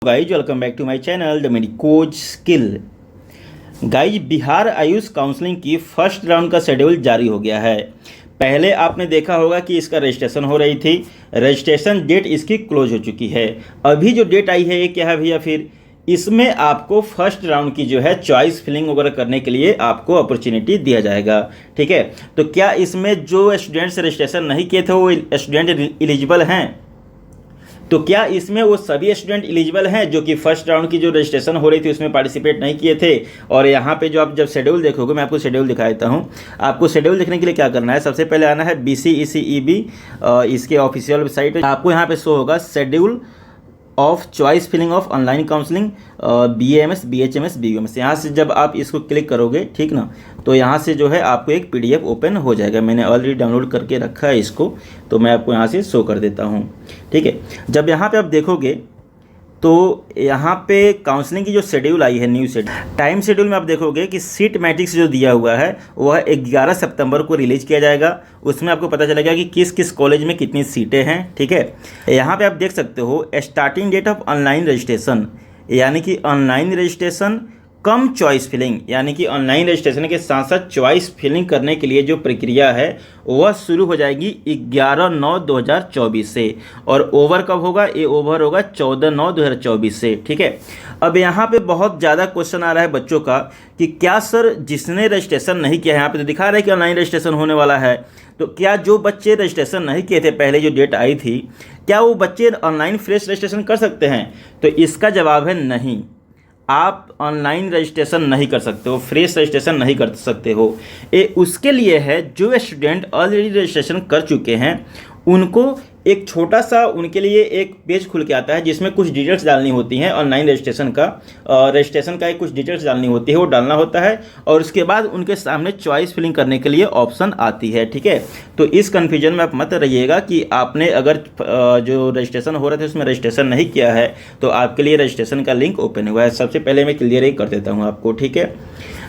Guys welcome back to my channel the medicos skill. Guys Bihar AYUSH counselling की first round का schedule जारी हो गया है। पहले आपने देखा होगा कि इसका रजिस्ट्रेशन हो रही थी, रजिस्ट्रेशन डेट इसकी क्लोज हो चुकी है। अभी जो डेट आई है ये क्या है भैया, फिर इसमें आपको फर्स्ट राउंड की जो है चॉइस फिलिंग वगैरह करने के लिए आपको अपॉर्चुनिटी दिया जाएगा। ठीक है, तो क्या इसमें जो स्टूडेंट्स रजिस्ट्रेशन नहीं किए थे वो स्टूडेंट एलिजिबल हैं? तो क्या इसमें वो सभी स्टूडेंट एलिजिबल हैं जो कि फर्स्ट राउंड की जो रजिस्ट्रेशन हो रही थी उसमें पार्टिसिपेट नहीं किए थे? और यहाँ पे जो आप जब शेड्यूल देखोगे, मैं आपको शेड्यूल दिखा देता हूँ। आपको शेड्यूल देखने के लिए क्या करना है, सबसे पहले आना है BCECEB, इसके ऑफिशियल वेबसाइट। आपको यहाँ पे शो होगा schedule of choice filling of online counselling BAMS BHMS BUMS। यहाँ से जब आप इसको क्लिक करोगे, ठीक ना, तो यहाँ से जो है आपको एक PDF ओपन हो जाएगा। मैंने ऑलरेडी डाउनलोड करके रखा है इसको, तो मैं आपको यहाँ से शो कर देता हूँ। ठीक है, जब यहाँ पे आप देखोगे तो यहाँ पे काउंसलिंग की जो शेड्यूल आई है, न्यू शेड्यूल, टाइम शेड्यूल में आप देखोगे कि सीट मैट्रिक्स जो दिया हुआ है वह 11 सितंबर को रिलीज किया जाएगा। उसमें आपको पता चलेगा कि किस किस कॉलेज में कितनी सीटें हैं। ठीक है, यहाँ पे आप देख सकते हो starting date of online registration, यानी कि online registration cum choice filling, यानी कि ऑनलाइन रजिस्ट्रेशन के साथ साथ चॉइस फिलिंग करने के लिए जो प्रक्रिया है वह शुरू हो जाएगी 11/9/2024 से। और ओवर कब होगा? ये ओवर होगा 14/9/2024 से। ठीक है, अब यहाँ पे बहुत ज़्यादा क्वेश्चन आ रहा है बच्चों का कि क्या सर जिसने रजिस्ट्रेशन नहीं किया है, यहाँ पे तो दिखा रहा है कि ऑनलाइन रजिस्ट्रेशन होने वाला है, तो क्या जो बच्चे रजिस्ट्रेशन नहीं किए थे पहले जो डेट आई थी, क्या वो बच्चे ऑनलाइन फ्रेश रजिस्ट्रेशन कर सकते हैं? तो इसका जवाब है नहीं, आप ऑनलाइन रजिस्ट्रेशन नहीं कर सकते हो, फ्रेश रजिस्ट्रेशन नहीं कर सकते हो। ये उसके लिए है जो स्टूडेंट ऑलरेडी रजिस्ट्रेशन कर चुके हैं उनको एक छोटा सा उनके लिए एक पेज खुल के आता है जिसमें कुछ डिटेल्स डालनी होती हैं ऑनलाइन रजिस्ट्रेशन का कुछ डिटेल्स डालनी होती है, वो डालना होता है और उसके बाद उनके सामने चॉइस फिलिंग करने के लिए ऑप्शन आती है। ठीक है, तो इस कन्फ्यूजन में आप मत रहिएगा कि आपने अगर जो रजिस्ट्रेशन हो रहा था उसमें रजिस्ट्रेशन नहीं किया है तो आपके लिए रजिस्ट्रेशन का लिंक ओपन हुआ है। सबसे पहले मैं क्लियर ही कर देता हूँ आपको। ठीक है,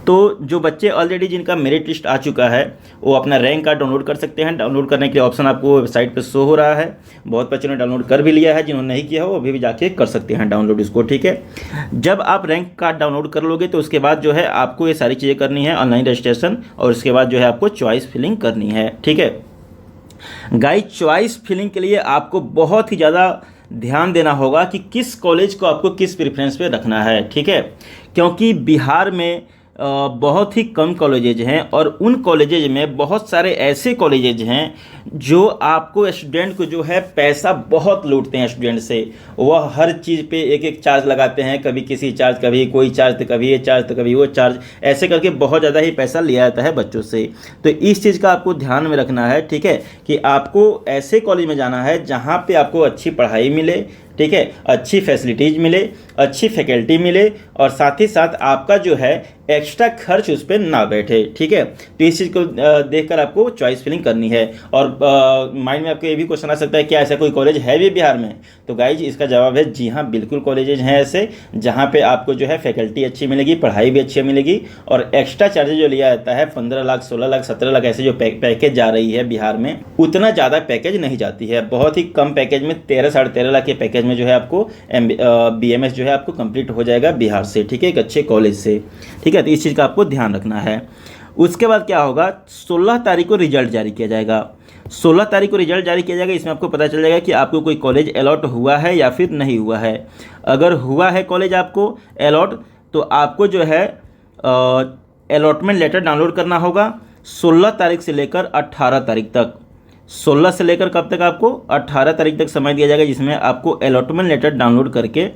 तो जो बच्चे ऑलरेडी जिनका मेरिट लिस्ट आ चुका है वो अपना रैंक कार्ड डाउनलोड कर सकते हैं। डाउनलोड करने के लिए ऑप्शन आपको वेबसाइट पर शो हो रहा है। बहुत बच्चों ने डाउनलोड कर भी लिया है, जिन्होंने नहीं किया हो अभी भी जाके कर सकते हैं डाउनलोड इसको। ठीक है, जब आप रैंक कार्ड डाउनलोड कर लोगे तो उसके बाद जो है आपको ये सारी चीज़ें करनी है, ऑनलाइन रजिस्ट्रेशन, और उसके बाद जो है आपको चॉइस फिलिंग करनी है। ठीक है गाइस, चॉइस फिलिंग के लिए आपको बहुत ही ज़्यादा ध्यान देना होगा कि किस कॉलेज को आपको किस प्रेफरेंस पे रखना है। ठीक है, क्योंकि बिहार में बहुत ही कम कॉलेजेज हैं और उन कॉलेजेज में बहुत सारे ऐसे कॉलेजेज हैं जो आपको स्टूडेंट को जो है पैसा बहुत लूटते हैं स्टूडेंट से। वह हर चीज़ पे एक एक चार्ज लगाते हैं, कभी किसी चार्ज, कभी कोई चार्ज, तो कभी ये चार्ज, तो कभी वो चार्ज, ऐसे करके बहुत ज़्यादा ही पैसा लिया जाता है बच्चों से। तो इस चीज़ का आपको ध्यान में रखना है। ठीक है, कि आपको ऐसे कॉलेज में जाना है जहाँ पर आपको अच्छी पढ़ाई मिले, ठीक है, अच्छी फैसिलिटीज़ मिले, अच्छी फैकल्टी मिले और साथ ही साथ आपका जो है एक्स्ट्रा खर्च उस पर ना बैठे। ठीक है, तो इस चीज़ को देखकर आपको चॉइस फिलिंग करनी है। और माइंड में आपको ये भी क्वेश्चन आ सकता है क्या ऐसा कोई कॉलेज है भी बिहार में? तो गाइज इसका जवाब है जी हाँ, बिल्कुल कॉलेजेज हैं ऐसे जहाँ पे आपको जो है फैकल्टी अच्छी मिलेगी, पढ़ाई भी अच्छी मिलेगी और एक्स्ट्रा चार्जेज जो लिया जाता है 15 लाख 16 लाख 17 लाख ऐसे जो पैकेज जा रही है बिहार में, उतना ज़्यादा पैकेज नहीं जाती है। बहुत ही कम पैकेज में 13 साढ़े 13 लाख के पैकेज में जो है आपको BMS जो है आपको कंप्लीट हो जाएगा बिहार से। ठीक है, एक अच्छे कॉलेज से। ठीक है, तो इस चीज़ का आपको ध्यान रखना है। उसके बाद क्या होगा, 16 तारीख को रिजल्ट जारी किया जाएगा। 16 तारीख को रिजल्ट जारी किया जाएगा, इसमें आपको पता चल जाएगा कि आपको कोई कॉलेज अलॉट हुआ है या फिर नहीं हुआ है। अगर हुआ है कॉलेज आपको अलॉट तो आपको जो है अलॉटमेंट लेटर डाउनलोड करना होगा 16 तारीख से लेकर 18 तारीख तक। 16 से लेकर कब तक? आपको 18 तारीख तक समय दिया जाएगा जिसमें आपको अलॉटमेंट लेटर डाउनलोड करके,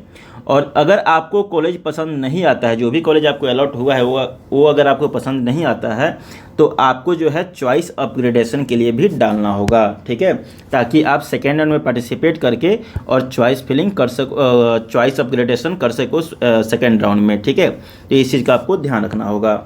और अगर आपको कॉलेज पसंद नहीं आता है, जो भी कॉलेज आपको अलॉट हुआ है वो अगर आपको पसंद नहीं आता है तो आपको जो है चॉइस अपग्रेडेशन के लिए भी डालना होगा। ठीक है, ताकि आप सेकेंड राउंड में पार्टिसिपेट करके और चॉइस फिलिंग कर सको, चॉइस अपग्रेडेशन कर सको सेकेंड राउंड में। ठीक है, तो इस चीज़ का आपको ध्यान रखना होगा।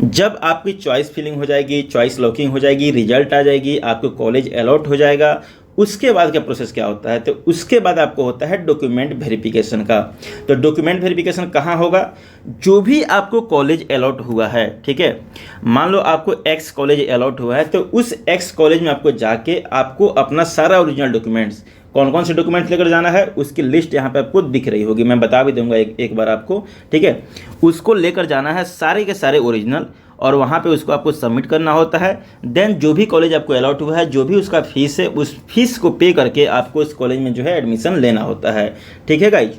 जब आपकी चॉइस फिलिंग हो जाएगी, चॉइस लॉकिंग हो जाएगी, रिजल्ट आ जाएगी, आपको कॉलेज अलॉट हो जाएगा, उसके बाद का प्रोसेस क्या होता है? तो उसके बाद आपको होता है डॉक्यूमेंट वेरिफिकेशन का। तो डॉक्यूमेंट वेरिफिकेशन कहाँ होगा? जो भी आपको कॉलेज अलॉट हुआ है, ठीक है, मान लो आपको एक्स कॉलेज अलॉट हुआ है तो उस एक्स कॉलेज में आपको जाके आपको अपना सारा ओरिजिनल डॉक्यूमेंट्स कौन कौन से डॉक्यूमेंट्स लेकर जाना है उसकी लिस्ट यहाँ पे आपको दिख रही होगी, मैं बता भी दूंगा एक बार आपको, ठीक है। उसको लेकर जाना है सारे के सारे ओरिजिनल, और वहाँ पे उसको आपको सबमिट करना होता है। देन जो भी कॉलेज आपको अलॉट हुआ है, जो भी उसका फीस है, उस फीस को पे करके आपको उस कॉलेज में जो है एडमिशन लेना होता है, ठीक है गाइज।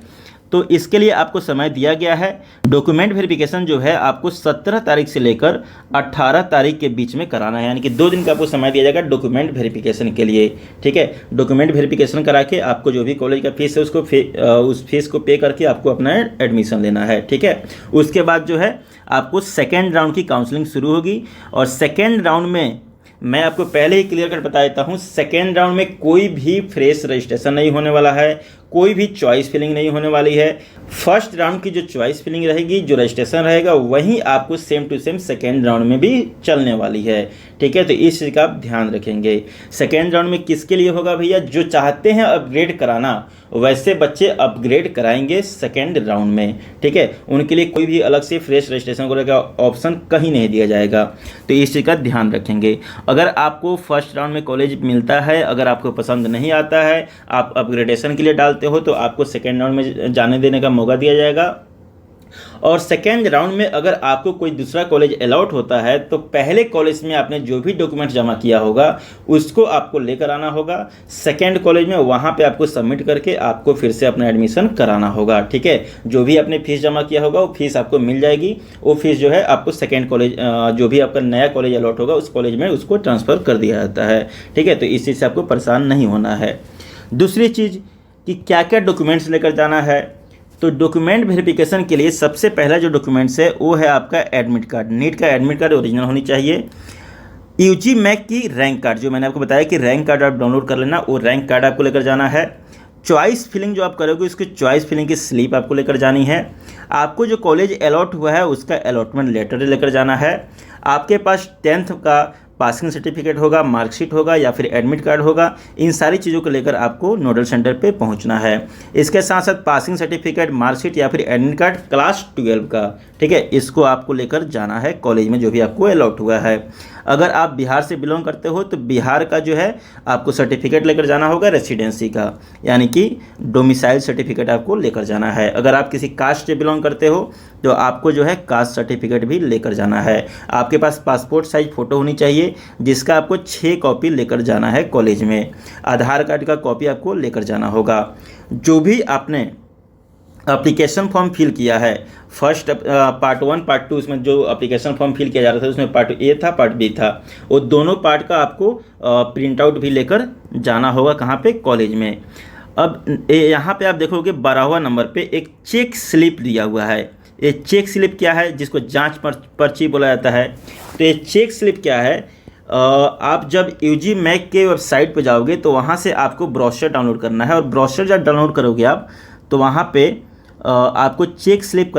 तो इसके लिए आपको समय दिया गया है। डॉक्यूमेंट वेरिफिकेशन जो है आपको 17 तारीख से लेकर 18 तारीख के बीच में कराना है, यानी कि 2 दिन का आपको समय दिया जाएगा डॉक्यूमेंट वेरिफिकेशन के लिए, ठीक है। डॉक्यूमेंट वेरिफिकेशन करा के आपको जो भी कॉलेज का फीस है उसको उस फीस को पे करके आपको अपना एडमिशन लेना है, ठीक है। उसके बाद जो है आपको सेकेंड राउंड की काउंसलिंग शुरू होगी, और सेकेंड राउंड में मैं आपको पहले ही क्लियर कट बता देता हूँ, सेकेंड राउंड में कोई भी फ्रेश रजिस्ट्रेशन नहीं होने वाला है, कोई भी चॉइस फिलिंग नहीं होने वाली है। फर्स्ट राउंड की जो चॉइस फिलिंग रहेगी, जो रजिस्ट्रेशन रहेगा, वही आपको same to same second round में भी चलने वाली है, ठीक है। तो इस चीज़ का आप ध्यान रखेंगे। सेकेंड राउंड में किसके लिए होगा भैया? जो चाहते हैं अपग्रेड कराना, वैसे बच्चे अपग्रेड कराएंगे सेकेंड राउंड में, ठीक है। उनके लिए कोई भी अलग से फ्रेश रजिस्ट्रेशन को लेकर ऑप्शन कहीं नहीं दिया जाएगा, तो इस चीज़ का ध्यान रखेंगे। अगर आपको फर्स्ट राउंड में कॉलेज मिलता है, अगर आपको पसंद नहीं आता है, आप अपग्रेडेशन के लिए डालते हो, तो आपको सेकेंड राउंड में जाने देने का मौका दिया जाएगा। और सेकेंड राउंड में अगर आपको कोई दूसरा कॉलेज अलॉट होता है, तो पहले कॉलेज में आपने जो भी डॉक्यूमेंट जमा किया होगा उसको आपको लेकर आना होगा सेकेंड कॉलेज में, वहाँ पे आपको सबमिट करके आपको फिर से अपना एडमिशन कराना होगा, ठीक है। जो भी आपने फीस जमा किया होगा वो फीस आपको मिल जाएगी, वो फीस जो है आपको सेकेंड कॉलेज, जो भी आपका नया कॉलेज अलॉट होगा उस कॉलेज में उसको ट्रांसफ़र कर दिया जाता है, ठीक है। तो इस चीज़ से आपको परेशान नहीं होना है। दूसरी चीज़ कि क्या क्या डॉक्यूमेंट्स लेकर जाना है, तो डॉक्यूमेंट वेरिफिकेशन के लिए सबसे पहला जो डॉक्यूमेंट्स है वो है आपका एडमिट कार्ड। नीट का एडमिट कार्ड ओरिजिनल होनी चाहिए। यूजी मैक की रैंक कार्ड, जो मैंने आपको बताया कि रैंक कार्ड आप डाउनलोड कर लेना, वो रैंक कार्ड आपको लेकर जाना है। चॉइस फिलिंग जो आप करोगे उसकी चॉइस फिलिंग की स्लिप आपको लेकर जानी है। आपको जो कॉलेज अलॉट हुआ है उसका अलॉटमेंट लेटर लेकर जाना है। आपके पास 10th का पासिंग सर्टिफिकेट होगा, मार्कशीट होगा या फिर एडमिट कार्ड होगा। इन सारी चीज़ों को लेकर आपको नोडल सेंटर पे पहुंचना है। इसके साथ साथ पासिंग सर्टिफिकेट, मार्कशीट या फिर एडमिट कार्ड क्लास 12 का, ठीक है, इसको आपको लेकर जाना है कॉलेज में जो भी आपको अलॉट हुआ है। अगर आप बिहार से बिलोंग करते हो तो बिहार का जो है आपको सर्टिफिकेट लेकर जाना होगा रेसिडेंसी का, यानी कि डोमिसाइल सर्टिफिकेट आपको लेकर जाना है। अगर आप किसी कास्ट से बिलोंग करते हो तो आपको जो है कास्ट सर्टिफिकेट भी लेकर जाना है। आपके पास पासपोर्ट साइज फ़ोटो होनी चाहिए जिसका आपको 6 कॉपी लेकर जाना है कॉलेज में। आधार कार्ड का कॉपी आपको लेकर जाना होगा। जो भी आपने एप्लीकेशन फॉर्म फिल किया है, फर्स्ट पार्ट 1 पार्ट 2, उसमें जो एप्लीकेशन फॉर्म फिल किया जा रहा था उसमें पार्ट ए था, पार्ट बी था, वो दोनों पार्ट का आपको प्रिंट आउट भी लेकर जाना होगा। कहाँ पे? कॉलेज में। अब यहाँ पे आप देखोगे 12वां नंबर पे एक चेक स्लिप दिया हुआ है। ये चेक स्लिप क्या है? जिसको जांच पर्ची बोला जाता है। तो ये चेक स्लिप क्या है? आप जब यूजी मैक के वेबसाइट पे जाओगे तो वहाँ से आपको ब्रोशर डाउनलोड करना है, और ब्रोशर जब डाउनलोड करोगे आप तो वहाँ पे आपको चेक स्लिप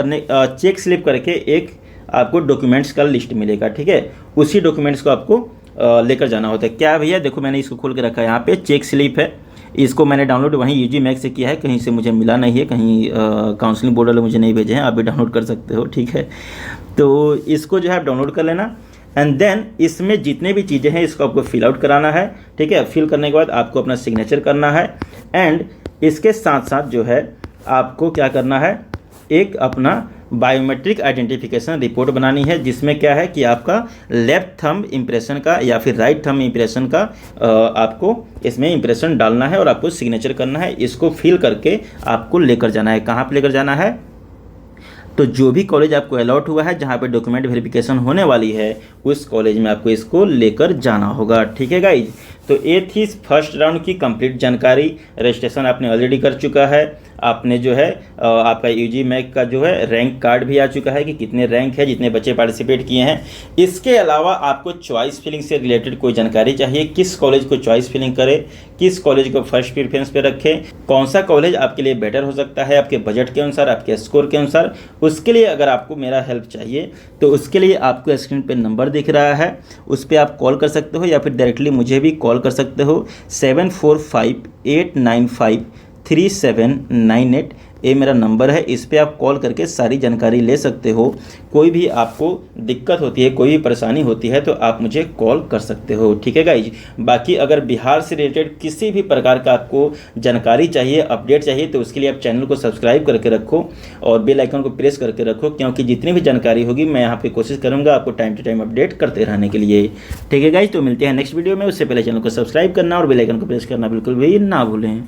करके एक आपको डॉक्यूमेंट्स का लिस्ट मिलेगा, ठीक है। उसी डॉक्यूमेंट्स को आपको लेकर जाना होता है। क्या भैया? देखो मैंने इसको खोल के रखा है, यहाँ पे चेक स्लिप है। इसको मैंने डाउनलोड वहीं यूजी मैक से किया है, कहीं से मुझे मिला नहीं है, कहीं काउंसलिंग बोर्ड वाले मुझे नहीं भेजे हैं। आप भी डाउनलोड कर सकते हो, ठीक है। तो इसको जो है आप डाउनलोड कर लेना, एंड देन इसमें जितने भी चीज़ें हैं इसको आपको फिल आउट कराना है, ठीक है। फिल करने के बाद आपको अपना सिग्नेचर करना है, एंड इसके साथ साथ जो है आपको क्या करना है, एक अपना बायोमेट्रिक आइडेंटिफिकेशन रिपोर्ट बनानी है, जिसमें क्या है कि आपका लेफ्ट थंब इम्प्रेशन का या फिर राइट थंब इम्प्रेशन का आपको इसमें इम्प्रेशन डालना है और आपको सिग्नेचर करना है। इसको फिल करके आपको लेकर जाना है। कहाँ पर लेकर जाना है? तो जो भी कॉलेज आपको अलॉट हुआ है, जहाँ पे डॉक्यूमेंट वेरिफिकेशन होने वाली है, उस कॉलेज में आपको इसको लेकर जाना होगा, ठीक है गाइज। तो ये थी फर्स्ट राउंड की कंप्लीट जानकारी। रजिस्ट्रेशन आपने ऑलरेडी कर चुका है, आपने जो है आपका यूजी मैक का जो है रैंक कार्ड भी आ चुका है कि कितने रैंक है, जितने बच्चे पार्टिसिपेट किए हैं। इसके अलावा आपको चॉइस फिलिंग से रिलेटेड कोई जानकारी चाहिए, किस कॉलेज को चॉइस फिलिंग करे, किस कॉलेज को फर्स्ट प्रेफरेंस पे रखें, कौन सा कॉलेज आपके लिए बेटर हो सकता है आपके बजट के अनुसार, आपके स्कोर के अनुसार, उसके लिए अगर आपको मेरा हेल्प चाहिए तो उसके लिए आपको स्क्रीन पे नंबर दिख रहा है, उस पर आप कॉल कर सकते हो या फिर डायरेक्टली मुझे भी कॉल कर सकते हो। 7458953798 ये मेरा नंबर है, इस पे आप कॉल करके सारी जानकारी ले सकते हो। कोई भी आपको दिक्कत होती है, कोई भी परेशानी होती है तो आप मुझे कॉल कर सकते हो, ठीक है गाइज। बाकी अगर बिहार से रिलेटेड किसी भी प्रकार का आपको जानकारी चाहिए, अपडेट चाहिए, तो उसके लिए आप चैनल को सब्सक्राइब करके रखो और बेल आइकन को प्रेस करके रखो, क्योंकि जितनी भी जानकारी होगी मैं यहाँ पे कोशिश करूँगा आपको टाइम टू टाइम अपडेट करते रहने के लिए, ठीक है गाइज। तो मिलते हैं नेक्स्ट वीडियो में, उससे पहले चैनल को सब्सक्राइब करना और बेल आइकन को प्रेस करना बिल्कुल भी ना भूलें।